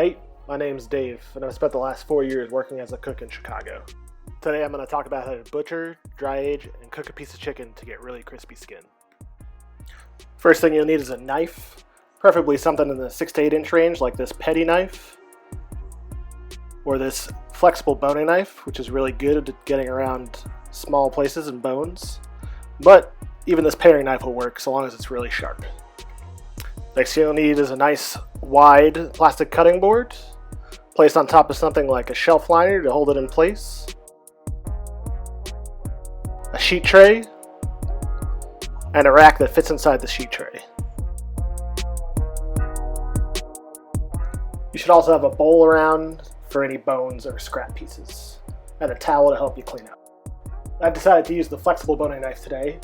Hey, my name's Dave, and I've spent the last 4 years working as a cook in Chicago. Today I'm going to talk about how to butcher, dry age, and cook a piece of chicken to get really crispy skin. First thing you'll need is a knife, preferably something in the 6 to 8 inch range like this petty knife, or this flexible boning knife, which is really good at getting around small places and bones, but even this paring knife will work so long as it's really sharp. Next thing you'll need is a nice wide plastic cutting board placed on top of something like a shelf liner to hold it in place, a sheet tray, and a rack that fits inside the sheet tray. You should also have a bowl around for any bones or scrap pieces, and a towel to help you clean up. I've decided to use the flexible boning knife today.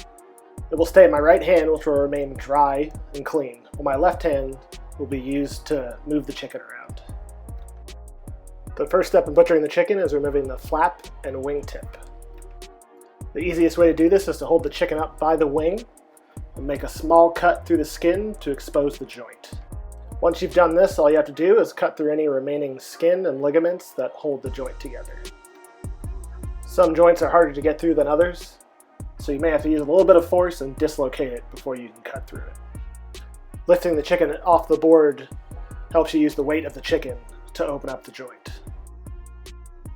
It will stay in my right hand, which will remain dry and clean, while my left hand will be used to move the chicken around. The first step in butchering the chicken is removing the flap and wing tip. The easiest way to do this is to hold the chicken up by the wing and make a small cut through the skin to expose the joint. Once you've done this, all you have to do is cut through any remaining skin and ligaments that hold the joint together. Some joints are harder to get through than others, so you may have to use a little bit of force and dislocate it before you can cut through it. Lifting the chicken off the board helps you use the weight of the chicken to open up the joint.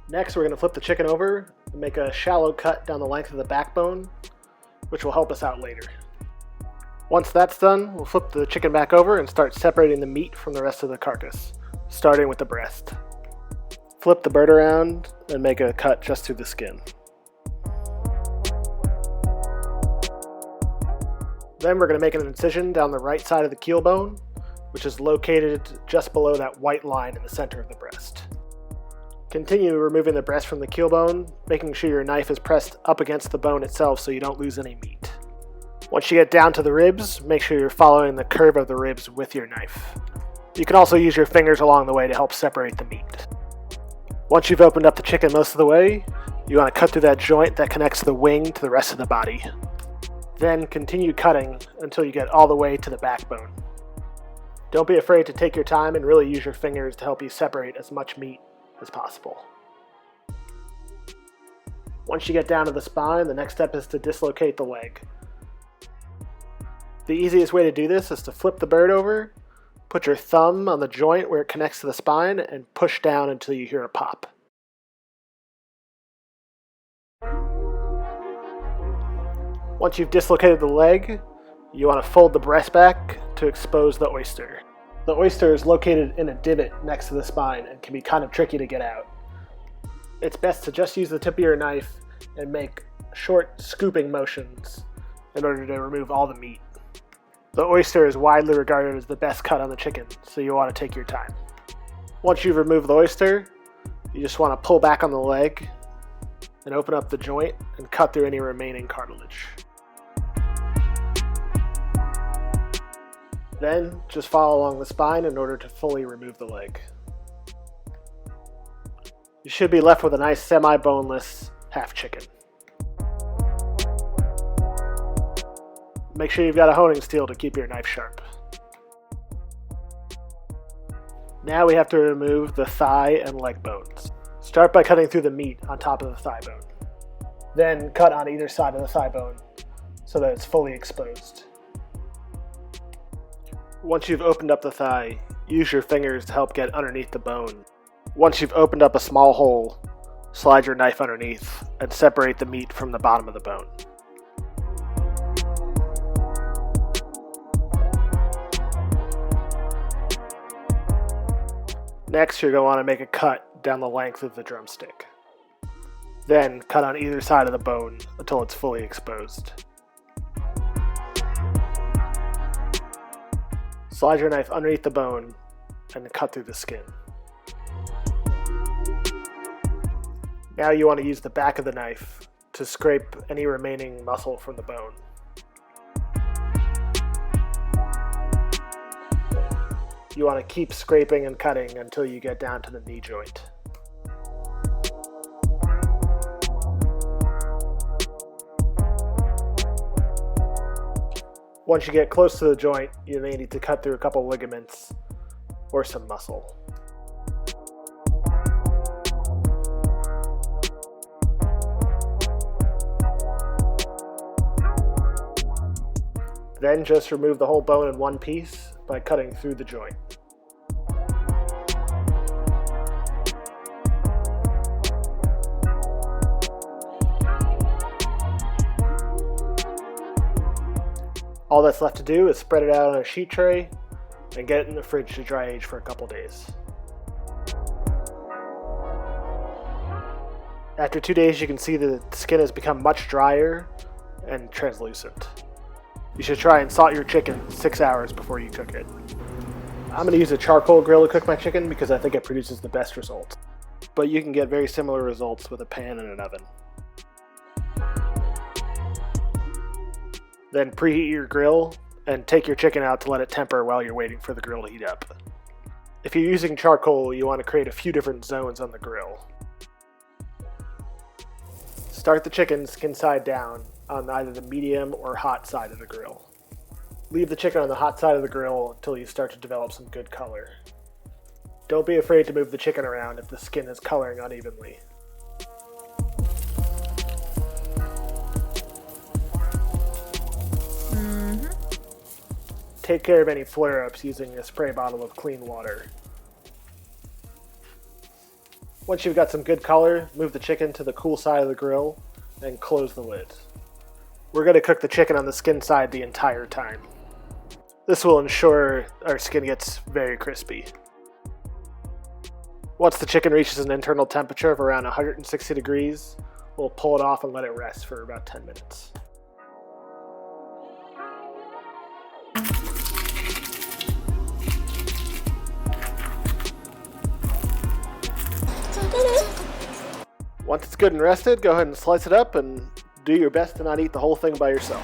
Next, we're going to flip the chicken over and make a shallow cut down the length of the backbone, which will help us out later. Once that's done, we'll flip the chicken back over and start separating the meat from the rest of the carcass, starting with the breast. Flip the bird around and make a cut just through the skin. Then we're going to make an incision down the right side of the keel bone, which is located just below that white line in the center of the breast. Continue removing the breast from the keel bone, making sure your knife is pressed up against the bone itself so you don't lose any meat. Once you get down to the ribs, make sure you're following the curve of the ribs with your knife. You can also use your fingers along the way to help separate the meat. Once you've opened up the chicken most of the way, you want to cut through that joint that connects the wing to the rest of the body. Then continue cutting until you get all the way to the backbone. Don't be afraid to take your time and really use your fingers to help you separate as much meat as possible. Once you get down to the spine, the next step is to dislocate the leg. The easiest way to do this is to flip the bird over, put your thumb on the joint where it connects to the spine, and push down until you hear a pop. Once you've dislocated the leg, you want to fold the breast back to expose the oyster. The oyster is located in a divot next to the spine and can be kind of tricky to get out. It's best to just use the tip of your knife and make short scooping motions in order to remove all the meat. The oyster is widely regarded as the best cut on the chicken, so you want to take your time. Once you've removed the oyster, you just want to pull back on the leg and open up the joint and cut through any remaining cartilage. Then, just follow along the spine in order to fully remove the leg. You should be left with a nice semi-boneless half chicken. Make sure you've got a honing steel to keep your knife sharp. Now we have to remove the thigh and leg bones. Start by cutting through the meat on top of the thigh bone. Then cut on either side of the thigh bone so that it's fully exposed. Once you've opened up the thigh, use your fingers to help get underneath the bone. Once you've opened up a small hole, slide your knife underneath and separate the meat from the bottom of the bone. Next, you're going to want to make a cut down the length of the drumstick. Then cut on either side of the bone until it's fully exposed. Slide your knife underneath the bone and cut through the skin. Now you want to use the back of the knife to scrape any remaining muscle from the bone. You want to keep scraping and cutting until you get down to the knee joint. Once you get close to the joint, you may need to cut through a couple ligaments or some muscle. Then just remove the whole bone in one piece by cutting through the joint. All that's left to do is spread it out on a sheet tray and get it in the fridge to dry age for a couple days. After 2 days, you can see that the skin has become much drier and translucent. You should try and salt your chicken 6 hours before you cook it. I'm going to use a charcoal grill to cook my chicken because I think it produces the best results. But you can get very similar results with a pan and an oven. Then preheat your grill and take your chicken out to let it temper while you're waiting for the grill to heat up. If you're using charcoal, you want to create a few different zones on the grill. Start the chicken skin side down on either the medium or hot side of the grill. Leave the chicken on the hot side of the grill until you start to develop some good color. Don't be afraid to move the chicken around if the skin is coloring unevenly. Take care of any flare-ups using a spray bottle of clean water. Once you've got some good color, move the chicken to the cool side of the grill and close the lid. We're going to cook the chicken on the skin side the entire time. This will ensure our skin gets very crispy. Once the chicken reaches an internal temperature of around 160 degrees, we'll pull it off and let it rest for about 10 minutes. Once it's good and rested, go ahead and slice it up and do your best to not eat the whole thing by yourself.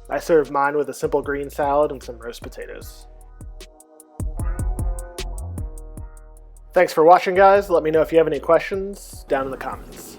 I serve mine with a simple green salad and some roast potatoes. Thanks for watching, guys. Let me know if you have any questions down in the comments.